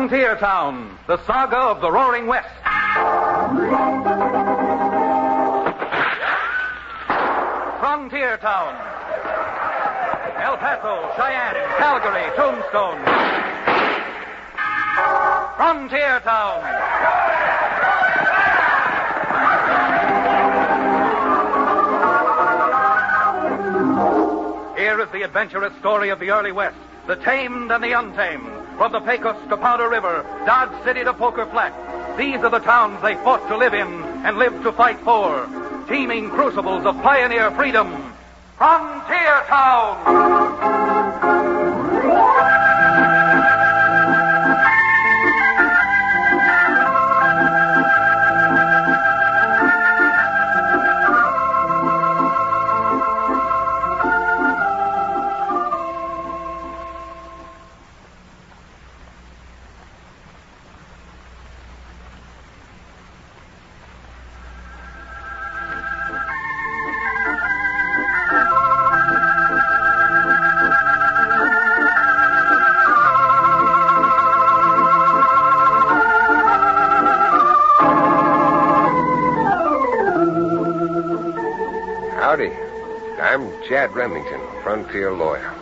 Frontier Town, the saga of the Roaring West. Frontier Town. El Paso, Cheyenne, Calgary, Tombstone. Frontier Town. Here is the adventurous story of the early West, the tamed and the untamed. From the Pecos to Powder River, Dodge City to Poker Flat. These are the towns they fought to live in and lived to fight for. Teeming crucibles of pioneer freedom. Frontier Town! Howdy. I'm Chad Remington, frontier lawyer.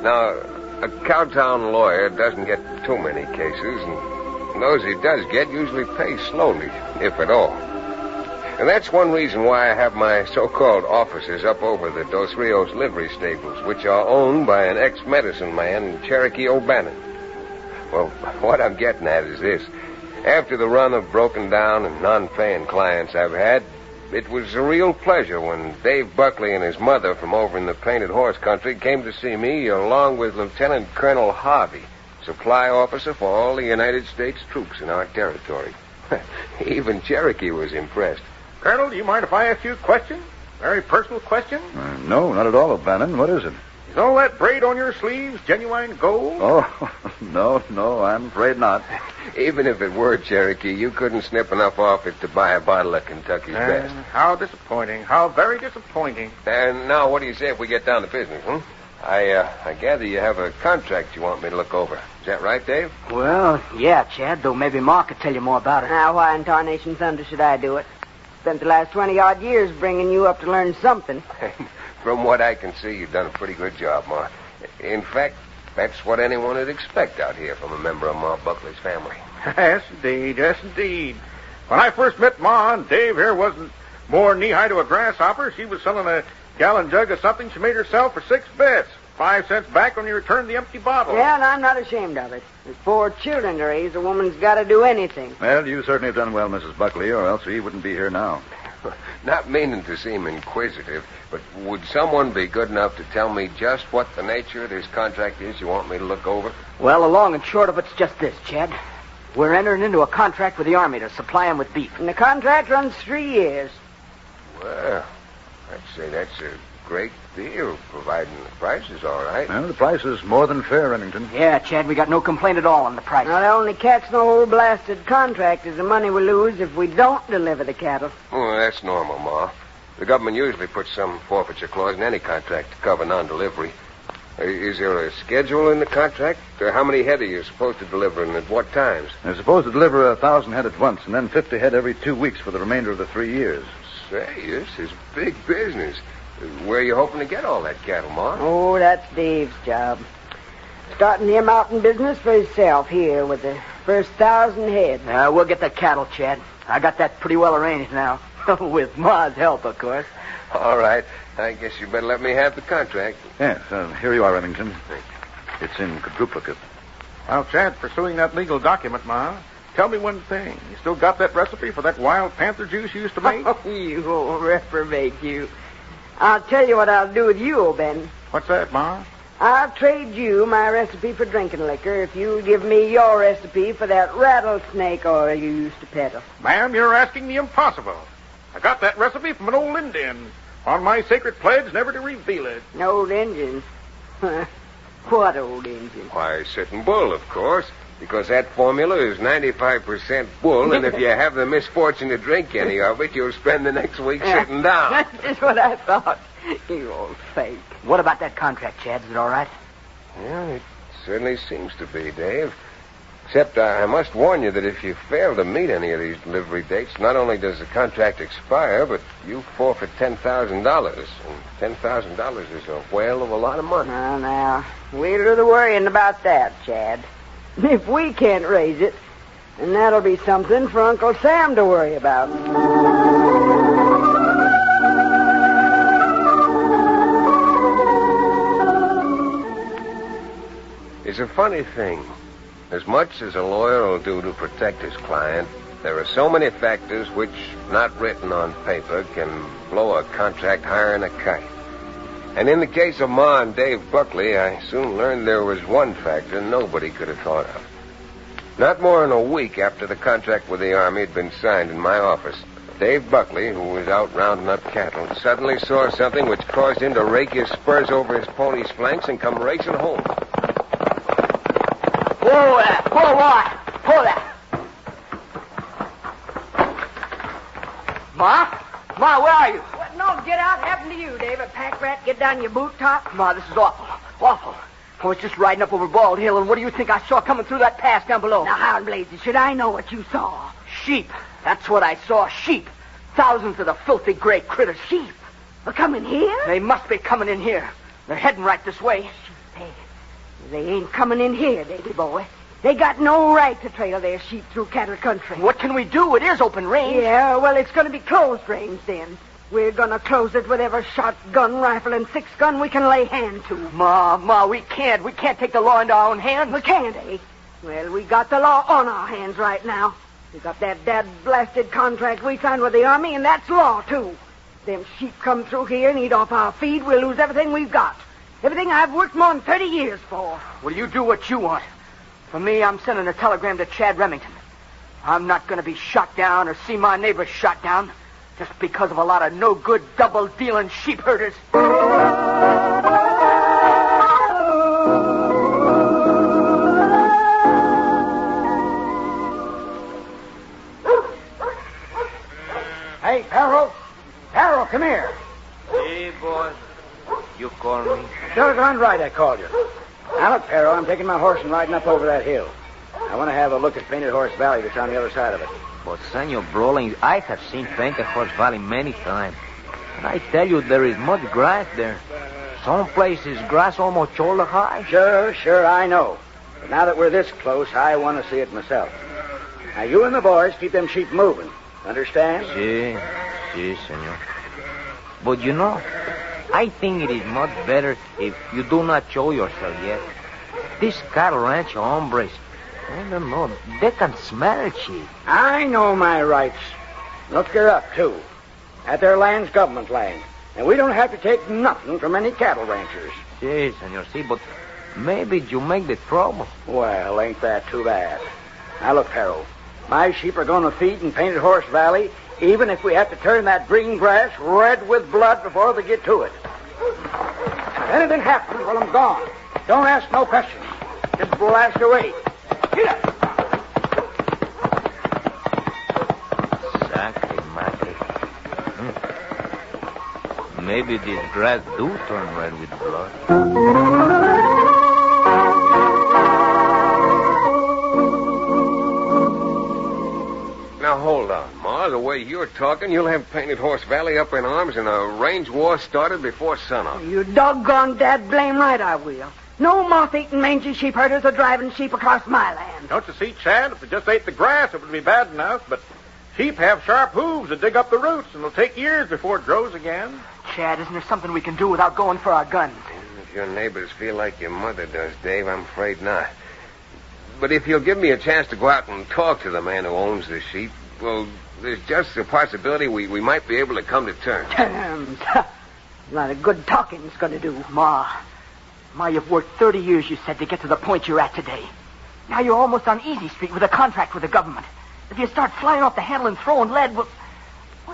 Now, a cowtown lawyer doesn't get too many cases, and those he does get usually pay slowly, if at all. And that's one reason why I have my so-called offices up over the Dos Rios livery stables, which are owned by an ex-medicine man, Cherokee O'Bannon. Well, what I'm getting at is this. After the run of broken down and non-paying clients I've had, it was a real pleasure when Dave Buckley and his mother from over in the Painted Horse country came to see me along with Lieutenant Colonel Harvey, supply officer for all the United States troops in our territory. Even Cherokee was impressed. Colonel, do you mind if I ask you a question? Very personal question? No, not at all, O'Bannon. What is it? Is all that braid on your sleeves genuine gold? Oh, no, I'm afraid not. Even if it were, Cherokee, you couldn't snip enough off it to buy a bottle of Kentucky's best. How disappointing. How very disappointing. And now, what do you say if we get down to business, I gather you have a contract you want me to look over. Is that right, Dave? Well, yeah, Chad, though maybe Ma could tell you more about it. Now, why in tarnation thunder should I do it? Spent the last 20-odd years bringing you up to learn something. From what I can see, you've done a pretty good job, Ma. In fact, that's what anyone would expect out here from a member of Ma Buckley's family. Yes, indeed. Yes, indeed. When I first met Ma and Dave here wasn't more knee-high to a grasshopper. She was selling a gallon jug of something she made herself for 6 bits. 5 cents back when you returned the empty bottle. Yeah, and I'm not ashamed of it. With 4 children to raise, a woman's got to do anything. Well, you certainly have done well, Mrs. Buckley, or else we wouldn't be here now. Not meaning to seem inquisitive, but would someone be good enough to tell me just what the nature of this contract is you want me to look over? Well, the long and short of it's just this, Chad. We're entering into a contract with the Army to supply them with beef. And the contract runs 3 years. Well, I'd say that's a great deal, providing the price is all right. Well, the price is more than fair, Remington. Yeah, Chad, we got no complaint at all on the price. Now, the only catch in the whole blasted contract is the money we lose if we don't deliver the cattle. Oh, that's normal, Ma. The government usually puts some forfeiture clause in any contract to cover non-delivery. Is there a schedule in the contract? How many head are you supposed to deliver and at what times? They're supposed to deliver 1,000 head at once and then 50 head every 2 weeks for the remainder of the 3 years. Say, this is big business. Where are you hoping to get all that cattle, Ma? Oh, that's Dave's job. Starting him out in business for himself here with the first 1,000 head. We'll get the cattle, Chad. I got that pretty well arranged now. With Ma's help, of course. All right. I guess you better let me have the contract. Yes, here you are, Remington. It's in quadruplicate. Well, Chad, pursuing that legal document, Ma, tell me one thing. You still got that recipe for that wild panther juice you used to make? Oh, you old reprobate, you. I'll tell you what I'll do with you, O'Bannon. What's that, Ma? I'll trade you my recipe for drinking liquor if you'll give me your recipe for that rattlesnake oil you used to peddle. Ma'am, you're asking the impossible. I got that recipe from an old Indian. On my sacred pledge never to reveal it. An old Indian? What old Indian? Why, Sitting Bull, of course. Because that formula is 95% bull, and if you have the misfortune to drink any of it, you'll spend the next week sitting down. That's just what I thought. You old fake. What about that contract, Chad? Is it all right? Yeah, it certainly seems to be, Dave. Except I must warn you that if you fail to meet any of these delivery dates, not only does the contract expire, but you forfeit $10,000. And $10,000 is a whale of a lot of money. Now, we'll do the worrying about that, Chad. If we can't raise it, then that'll be something for Uncle Sam to worry about. It's a funny thing. As much as a lawyer will do to protect his client, there are so many factors which, not written on paper, can blow a contract higher than a kite. And in the case of Ma and Dave Buckley, I soon learned there was one factor nobody could have thought of. Not more than a week after the contract with the Army had been signed in my office, Dave Buckley, who was out rounding up cattle, suddenly saw something which caused him to rake his spurs over his pony's flanks and come racing home. Whoa there! Whoa, boy! Whoa there! Ma? Ma, where are you? What in all get out happened to you, David? Pack rat, get down your boot top? Ma, this is awful. Awful. I was just riding up over Bald Hill, and what do you think I saw coming through that pass down below? Now, how in blazes should I know what you saw? Sheep. That's what I saw. Sheep. Thousands of the filthy gray critters. Sheep? Are coming here? They must be coming in here. They're heading right this way. They ain't coming in here, Davy boy. They got no right to trail their sheep through cattle country. What can we do? It is open range. Yeah, well, it's going to be closed range then. We're going to close it with every shotgun, rifle, and six-gun we can lay hand to. Ma, we can't. We can't take the law into our own hands. We can't, eh? Well, we got the law on our hands right now. We got that dad-blasted contract we signed with the Army, and that's law, too. Them sheep come through here and eat off our feed, we'll lose everything we've got. Everything I've worked more than 30 years for. Well, you do what you want. For me, I'm sending a telegram to Chad Remington. I'm not going to be shot down or see my neighbors shot down just because of a lot of no-good, double-dealing sheep herders. Hey, Perro. Perro, come here. Hey, boy. You call me? Sure, darn right I called you. Now, look, Perro, I'm taking my horse and riding up over that hill. I want to have a look at Painted Horse Valley that's on the other side of it. But, Senor Brolin, I have seen Painted Horse Valley many times. And I tell you, there is much grass there. Some places grass almost shoulder high. Sure, I know. But now that we're this close, I want to see it myself. Now, you and the boys keep them sheep moving. Understand? Si, senor. But you know, I think it is much better if you do not show yourself yet. These cattle ranch hombres, I don't know, they can smell sheep. I know my rights. Look her up, too. That their land's government land. And we don't have to take nothing from any cattle ranchers. Si, senor, si, but maybe you make the trouble. Well, ain't that too bad. Now, look, Harold. My sheep are going to feed in Painted Horse Valley, even if we have to turn that green grass red with blood before they get to it. If anything happens while I'm gone, don't ask no questions. Just blast away. Get up. Sacre. Maybe this grass do turn red with blood. Now, hold on, Ma. The way you're talking, you'll have Painted Horse Valley up in arms and a range war started before sunup. You doggone dad blame right I will. No moth-eating mangy sheep herders are driving sheep across my land. Don't you see, Chad? If they just ate the grass, it would be bad enough. But sheep have sharp hooves that dig up the roots, and it'll take years before it grows again. Chad, isn't there something we can do without going for our guns? If your neighbors feel like your mother does, Dave, I'm afraid not. But if you'll give me a chance to go out and talk to the man who owns the sheep, well, there's just a possibility we might be able to come to terms. Terms? A lot of good talking's going to do. Ma, you've worked 30 years, you said, to get to the point you're at today. Now you're almost on Easy Street with a contract with the government. If you start flying off the handle and throwing lead, well,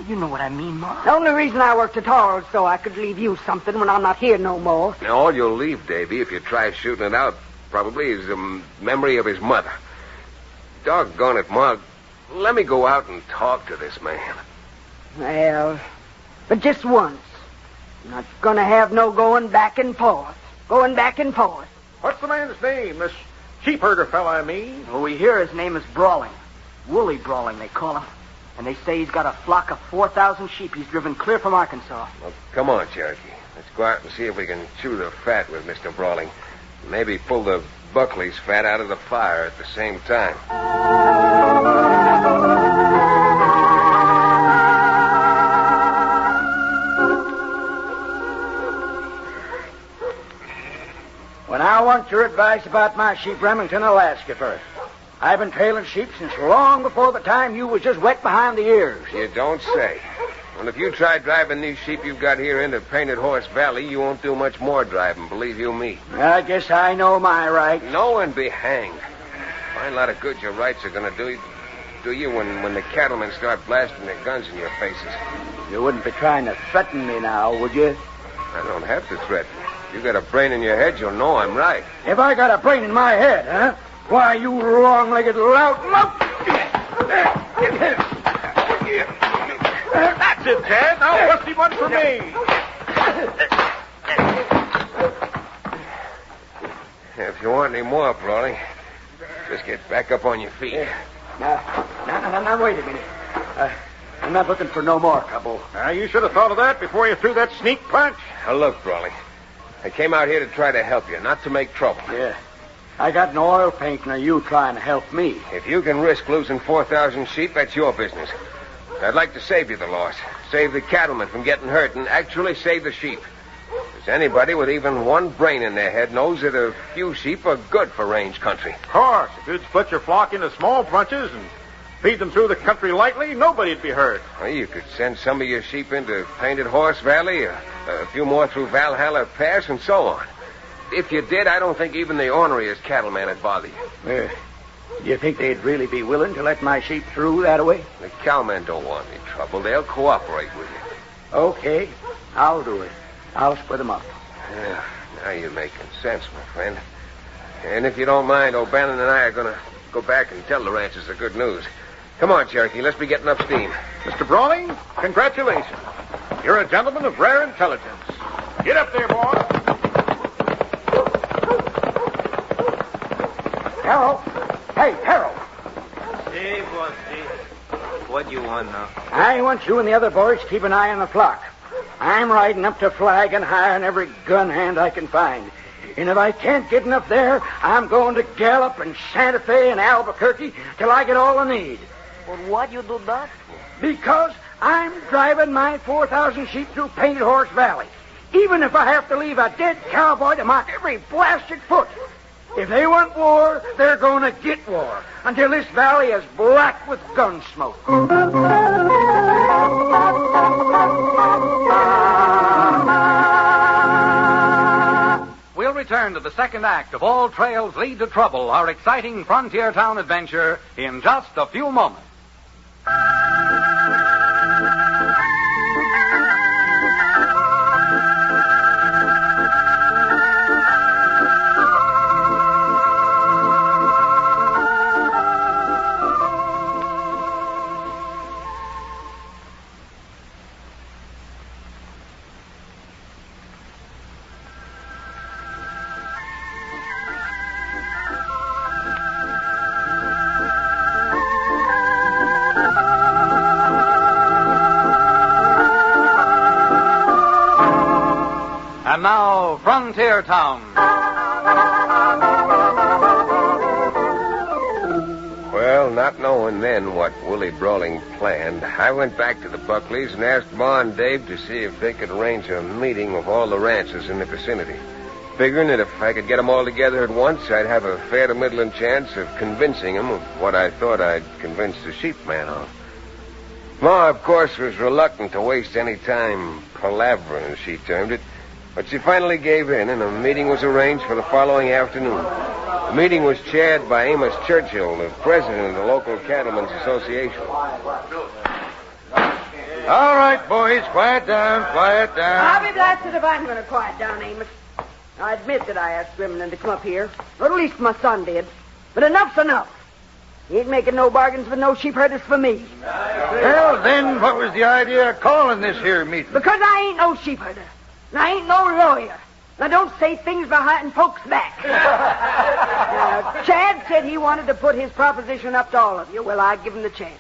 you know what I mean, Ma. The only reason I worked at all was so I could leave you something when I'm not here no more. Now, all you'll leave, Davy, if you try shooting it out, probably is a memory of his mother. Doggone it, Ma. Let me go out and talk to this man. Well, but just once. Not going to have no going back and forth. Going back and forth. What's the man's name? This Sheep herder fella, I mean. Well, we hear his name is Brawling. Woolly Brawling, they call him. And they say he's got a flock of 4,000 sheep he's driven clear from Arkansas. Well, come on, Cherokee. Let's go out and see if we can chew the fat with Mr. Brawling. Maybe pull the Buckley's fat out of the fire at the same time. Well, now I want your advice about my sheep, Remington, Alaska, first. I've been trailing sheep since long before the time you was just wet behind the ears. You don't say. Well, if you try driving these sheep you've got here into Painted Horse Valley, you won't do much more driving, believe you me. I guess I know my rights. No and be hanged. Find a lot of good your rights are going to do you when the cattlemen start blasting their guns in your faces. You wouldn't be trying to threaten me now, would you? I don't have to threaten. If you got a brain in your head, you'll know I'm right. If I got a brain in my head, huh? Why, you long-legged lout... That's it, Chad. Now, what's he want for me? If you want any more, Brawling, just get back up on your feet. Now, wait a minute. I'm not looking for no more trouble. You should have thought of that before you threw that sneak punch. Now, look, Brawling, I came out here to try to help you, not to make trouble. Yeah. I got no oil paint, nor you trying to help me. If you can risk losing 4,000 sheep, that's your business. I'd like to save you the loss, save the cattlemen from getting hurt, and actually save the sheep. Because anybody with even one brain in their head knows that a few sheep are good for range country. Of course. If you'd split your flock into small bunches and feed them through the country lightly, nobody'd be hurt. Well, you could send some of your sheep into Painted Horse Valley, a few more through Valhalla Pass, and so on. If you did, I don't think even the orneriest cattleman would bother you. Do you think they'd really be willing to let my sheep through that way? The cowmen don't want any trouble. They'll cooperate with you. Okay, I'll do it. I'll split them up. Yeah, now you're making sense, my friend. And if you don't mind, O'Bannon and I are going to go back and tell the ranchers the good news. Come on, Cherokee, let's be getting up steam. Mr. Brawling, congratulations. You're a gentleman of rare intelligence. Get up there, boy. Harold. Hey, Harold. Hey, boss. What do you want now? I want you and the other boys to keep an eye on the flock. I'm riding up to Flag and hiring every gun hand I can find. And if I can't get enough there, I'm going to Gallup and Santa Fe and Albuquerque till I get all I need. Well, why you do that? Because I'm driving my 4,000 sheep through Painted Horse Valley. Even if I have to leave a dead cowboy to mark every blasted foot. If they want war, they're going to get war until this valley is black with gun smoke. We'll return to the second act of All Trails Lead to Trouble, our exciting frontier town adventure, in just a few moments. And now, Frontier Town. Well, not knowing then what Willie Brawling planned, I went back to the Buckleys and asked Ma and Dave to see if they could arrange a meeting with all the ranchers in the vicinity. Figuring that if I could get them all together at once, I'd have a fair to middling chance of convincing them of what I thought I'd convinced the sheepman of. Ma, of course, was reluctant to waste any time palavering, as she termed it. But she finally gave in, and a meeting was arranged for the following afternoon. The meeting was chaired by Amos Churchill, the president of the local Cattlemen's Association. All right, boys, quiet down, quiet down. I'll be blasted if I'm going to quiet down, Amos. I admit that I asked Remington to come up here. Or at least my son did. But enough's enough. He ain't making no bargains with no sheep herders for me. Well, then, what was the idea of calling this here meeting? Because I ain't no sheep herder. And I ain't no lawyer. Now, don't say things behind folks' back. Chad said he wanted to put his proposition up to all of you. Well, I give him the chance.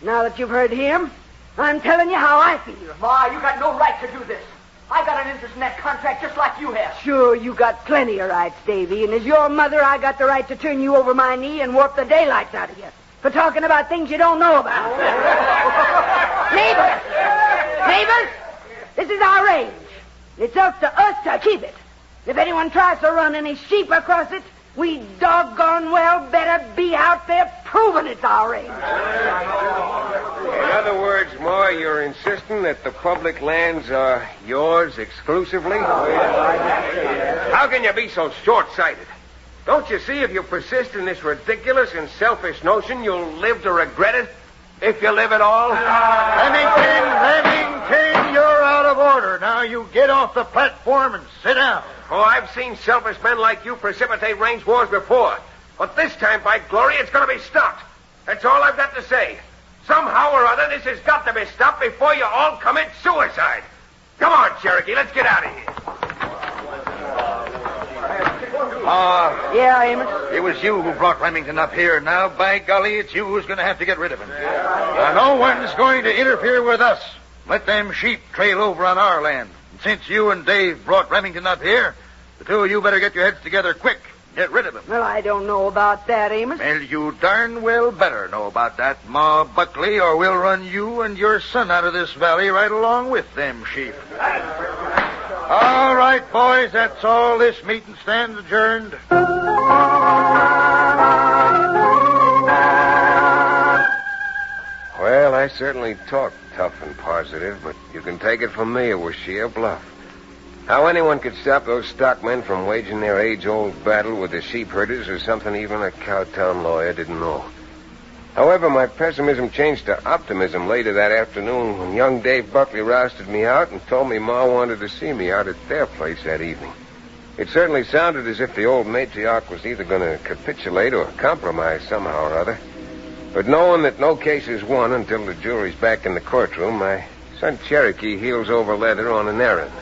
Now that you've heard him, I'm telling you how I feel. Ma, you got no right to do this. I got an interest in that contract just like you have. Sure, you got plenty of rights, Davy. And as your mother, I got the right to turn you over my knee and warp the daylights out of you for talking about things you don't know about. Neighbors, this is our range. It's up to us to keep it. If anyone tries to run any sheep across it, we doggone well better be out there proving it's our range. In other words, Ma, you're insisting that the public lands are yours exclusively? How can you be so short-sighted? Don't you see if you persist in this ridiculous and selfish notion, you'll live to regret it? If you live at all? Remington, you're out of order. Now you get off the platform and sit down. Oh, I've seen selfish men like you precipitate range wars before. But this time, by glory, it's going to be stopped. That's all I've got to say. Somehow or other, this has got to be stopped before you all commit suicide. Come on, Cherokee, let's get out of here. Yeah, Amos? It was you who brought Remington up here. Now, by golly, it's you who's going to have to get rid of him. Now, no one's going to interfere with us. Let them sheep trail over on our land. And since you and Dave brought Remington up here, the two of you better get your heads together quick. Get rid of him. Well, I don't know about that, Amos. Well, you darn well better know about that, Ma Buckley, or we'll run you and your son out of this valley right along with them sheep. All right, boys, that's all. This meeting stands adjourned. Well, I certainly talk tough and positive, but you can take it from me, it was sheer bluff. How anyone could stop those stockmen from waging their age-old battle with the sheep herders is something even a Cowtown lawyer didn't know. However, my pessimism changed to optimism later that afternoon when young Dave Buckley rousted me out and told me Ma wanted to see me out at their place that evening. It certainly sounded as if the old matriarch was either going to capitulate or compromise somehow or other. But knowing that no case is won until the jury's back in the courtroom, my son Cherokee heels over leather on an errand.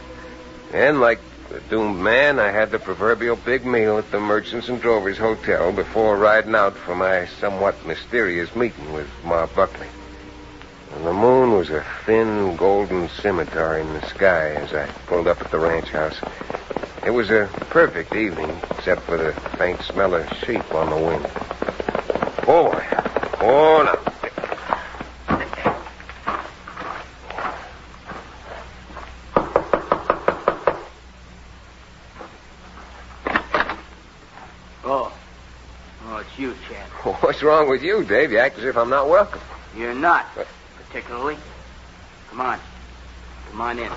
And like the doomed man, I had the proverbial big meal at the Merchants and Drovers Hotel before riding out for my somewhat mysterious meeting with Ma Buckley. And the moon was a thin, golden scimitar in the sky as I pulled up at the ranch house. It was a perfect evening, except for the faint smell of sheep on the wind. Oh, boy. Oh, no. Oh, it's you, Chad. What's wrong with you, Dave? You act as if I'm not welcome. You're not, particularly. Come on. Come on in.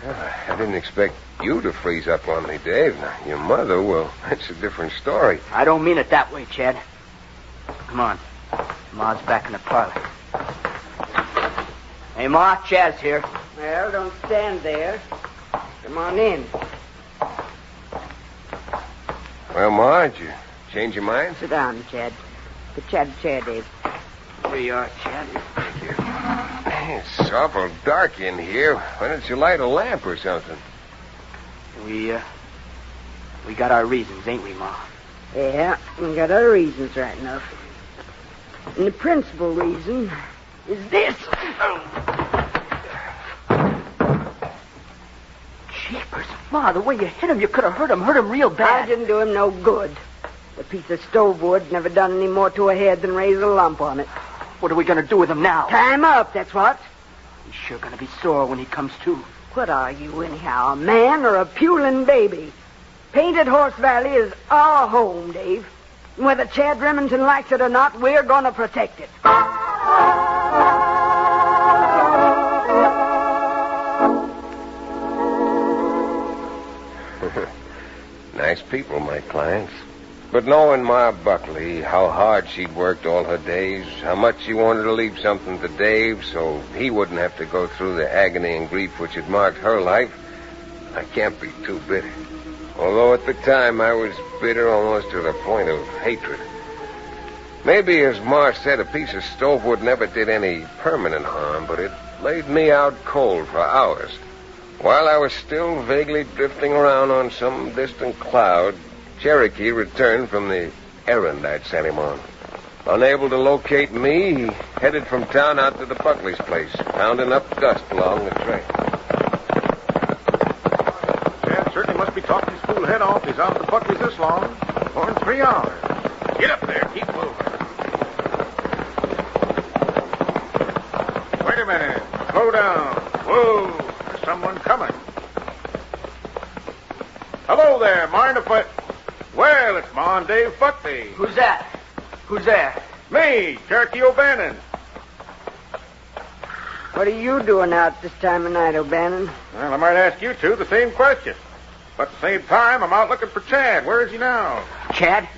I didn't expect you to freeze up on me, Dave. Now, your mother, well, that's a different story. I don't mean it that way, Chad. Come on. Ma's back in the parlor. Hey, Ma, Chad's here. Well, don't stand there. Come on in. Well, Ma, did you change your mind? Sit down, Chad. The Chad chair, Dave. Here you are, Chad. Thank you. It's awful dark in here. Why don't you light a lamp or something? We got our reasons, ain't we, Ma? Yeah, we got our reasons right enough. And the principal reason is this. Jeepers, Ma, the way you hit him, you could have hurt him real bad. I didn't do him no good. The piece of stove wood never done any more to a head than raise a lump on it. What are we going to do with him now? Tie him up, that's what. He's sure going to be sore when he comes to. What are you, anyhow, a man or a puling baby? Painted Horse Valley is our home, Dave. And whether Chad Remington likes it or not, we're going to protect it. Nice people, my clients. But knowing Ma Buckley, how hard she'd worked all her days, how much she wanted to leave something to Dave so he wouldn't have to go through the agony and grief which had marked her life, I can't be too bitter. Although at the time I was bitter almost to the point of hatred. Maybe, as Ma said, a piece of stove wood never did any permanent harm, but it laid me out cold for hours. While I was still vaguely drifting around on some distant cloud, Cherokee returned from the errand I'd sent him on. Unable to locate me, he headed from town out to the Buckley's place, pounding up dust along the trail. Chad certainly must be talking his fool head off. He's out to Buckley's this long. More than 3 hours. Get up there. Keep moving. Wait a minute. Slow down. Whoa. There's someone coming. Hello there. Mind if I... Well, it's Ma and Dave Buckley. Who's that? Who's there? Me, Cherokee O'Bannon. What are you doing out this time of night, O'Bannon? Well, I might ask you two the same question. But at the same time, I'm out looking for Chad. Where is he now? Chad?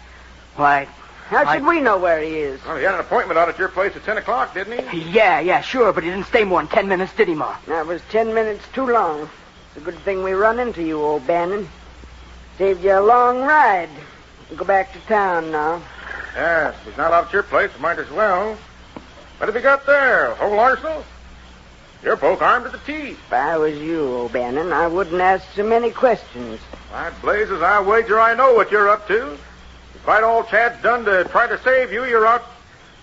Why... How should we know where he is? Well, he had an appointment out at your place at 10 o'clock, didn't he? Yeah, sure, but he didn't stay more than 10 minutes, did he, Ma? That was 10 minutes too long. It's a good thing we run into you, O'Bannon. Saved you a long ride. Go back to town now. Yes, if he's not out at your place, we might as well. What have you got there? A whole arsenal? You're both armed to the teeth. If I was you, O'Bannon, I wouldn't ask so many questions. My blazes, I wager I know what you're up to. Despite all Chad's done to try to save you, you're out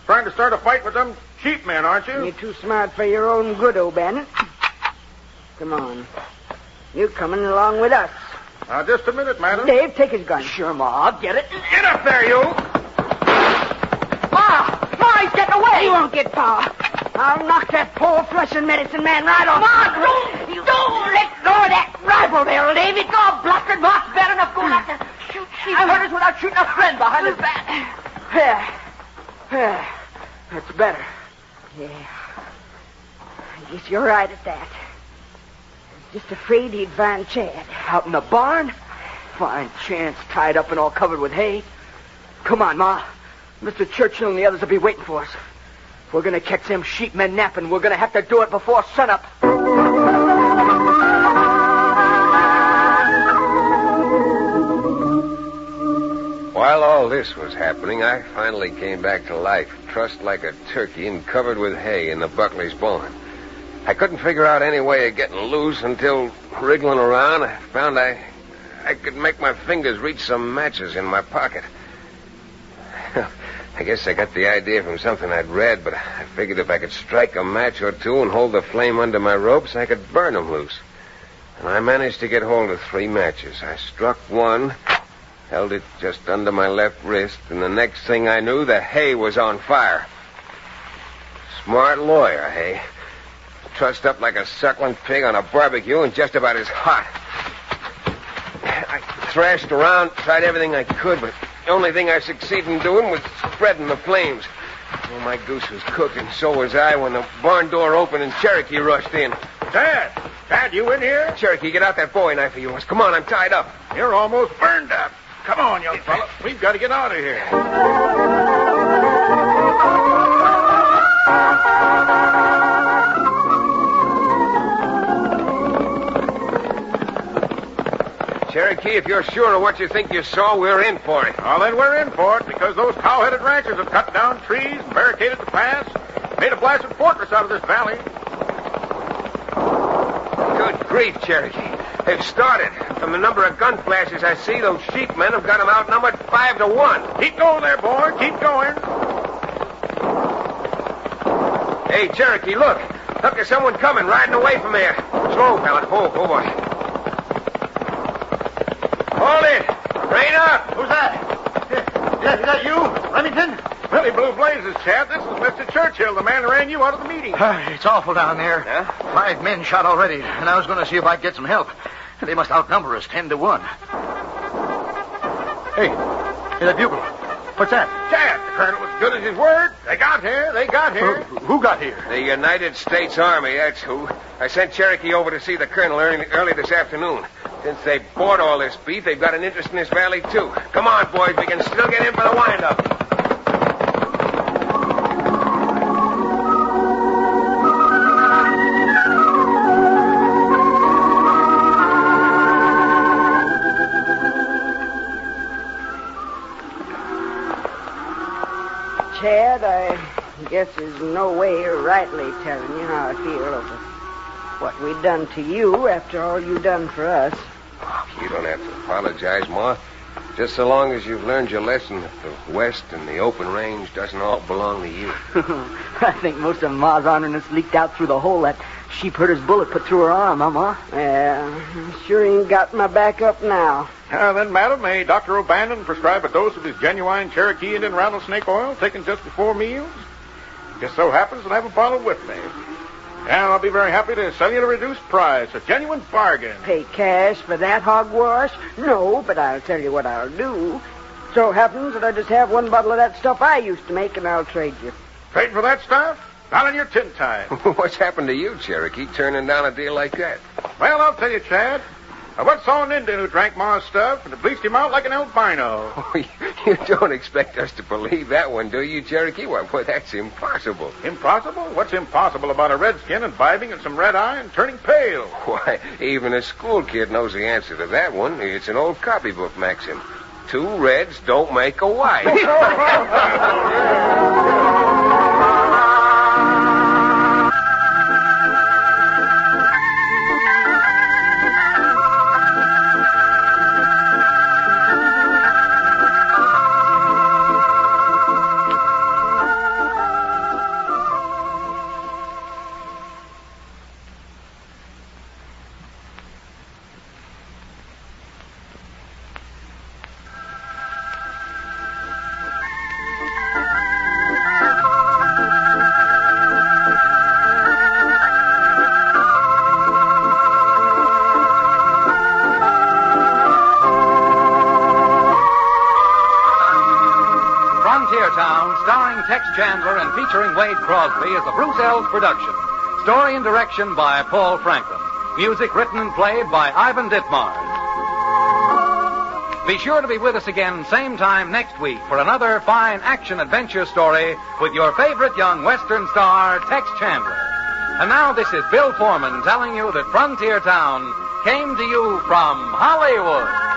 trying to start a fight with them sheep men, aren't you? You're too smart for your own good, O'Bannon. Come on. You coming along with us. Now, just a minute, madam. Dave, take his gun. Sure, Ma, I'll get it. Get up there, you! Ma, he's getting away! He won't get far. I'll knock that poor flesh and medicine man right off. Ma, don't let go of that rifle there, David. God, blasted, Ma, it's bad enough going out to shoot sheep herders without shooting a friend behind his back. Yeah. That's better. Yeah. I guess you're right at that. I was just afraid he'd find Chad. Out in the barn? Fine chance, tied up and all covered with hay. Come on, Ma. Mr. Churchill and the others will be waiting for us. If we're going to catch them sheepmen napping, we're going to have to do it before sunup. While all this was happening, I finally came back to life, trussed like a turkey and covered with hay in the Buckley's barn. I couldn't figure out any way of getting loose until, wriggling around, I found I could make my fingers reach some matches in my pocket. I guess I got the idea from something I'd read, but I figured if I could strike a match or two and hold the flame under my ropes, I could burn them loose. And I managed to get hold of 3 matches. I struck one, held it just under my left wrist, and the next thing I knew, the hay was on fire. Smart lawyer, hey? Trussed up like a suckling pig on a barbecue and just about as hot. I thrashed around, tried everything I could, but the only thing I succeeded in doing was spreading the flames. Well, my goose was cooked, and so was I when the barn door opened and Cherokee rushed in. Chad, you in here? Cherokee, get out that bowie knife of yours. Come on, I'm tied up. You're almost burned up. Come on, young fella. We've got to get out of here. Cherokee, if you're sure of what you think you saw, we're in for it. Well, then we're in for it, because those cow-headed ranchers have cut down trees and barricaded the pass, made a blasted fortress out of this valley. Good grief, Cherokee. They've started. From the number of gun flashes I see, those sheepmen have got them outnumbered 5-1. Keep going there, boy. Keep going. Hey, Cherokee, look. Look, there's someone coming, riding away from there. Slow, fella. Oh, boy. Hold it! Rein up! Who's that? Yeah, is that you, Remington? Billy Blue Blazes, Chad. This is Mr. Churchill, the man who ran you out of the meeting. It's awful down there. Yeah? 5 men shot already, and I was going to see if I could get some help. They must outnumber us 10-1. Hey, that bugle. What's that? Chad, the colonel was good as his word. They got here. Who got here? The United States Army, that's who. I sent Cherokee over to see the colonel early this afternoon. Since they bought all this beef, they've got an interest in this valley, too. Come on, boys. We can still get in for the wind-up. Chad, I Guess there's no way of rightly telling you how I feel over what we done to you after all you done for us. You don't have to apologize, Ma. Just so long as you've learned your lesson that the West and the open range doesn't all belong to you. I think most of Ma's honoriness leaked out through the hole that sheep herder's bullet put through her arm, huh, Ma? Yeah, sure ain't got my back up now. Then, madam, may Dr. O'Bannon prescribe a dose of his genuine Cherokee Indian rattlesnake oil taken just before meals? Just so happens that I have a bottle with me. And I'll be very happy to sell you at a reduced price, a genuine bargain. Pay cash for that hogwash? No, but I'll tell you what I'll do. So happens that I just have one bottle of that stuff I used to make, and I'll trade you. Trade for that stuff? Not in your tin tie. What's happened to you, Cherokee, turning down a deal like that? Well, I'll tell you, Chad. I once saw an Indian who drank Ma's stuff, and it bleached him out like an albino. Oh, you don't expect us to believe that one, do you, Cherokee? Well, that's impossible. Impossible? What's impossible about a redskin imbibing in some red eye and turning pale? Why, even a school kid knows the answer to that one. It's an old copybook maxim. 2 reds don't make a white. Frontier Town, starring Tex Chandler and featuring Wade Crosby, is a Bruce Ells production. Story and direction by Paul Franklin. Music written and played by Ivan Ditmars. Be sure to be with us again same time next week for another fine action-adventure story with your favorite young Western star, Tex Chandler. And now this is Bill Foreman telling you that Frontier Town came to you from Hollywood.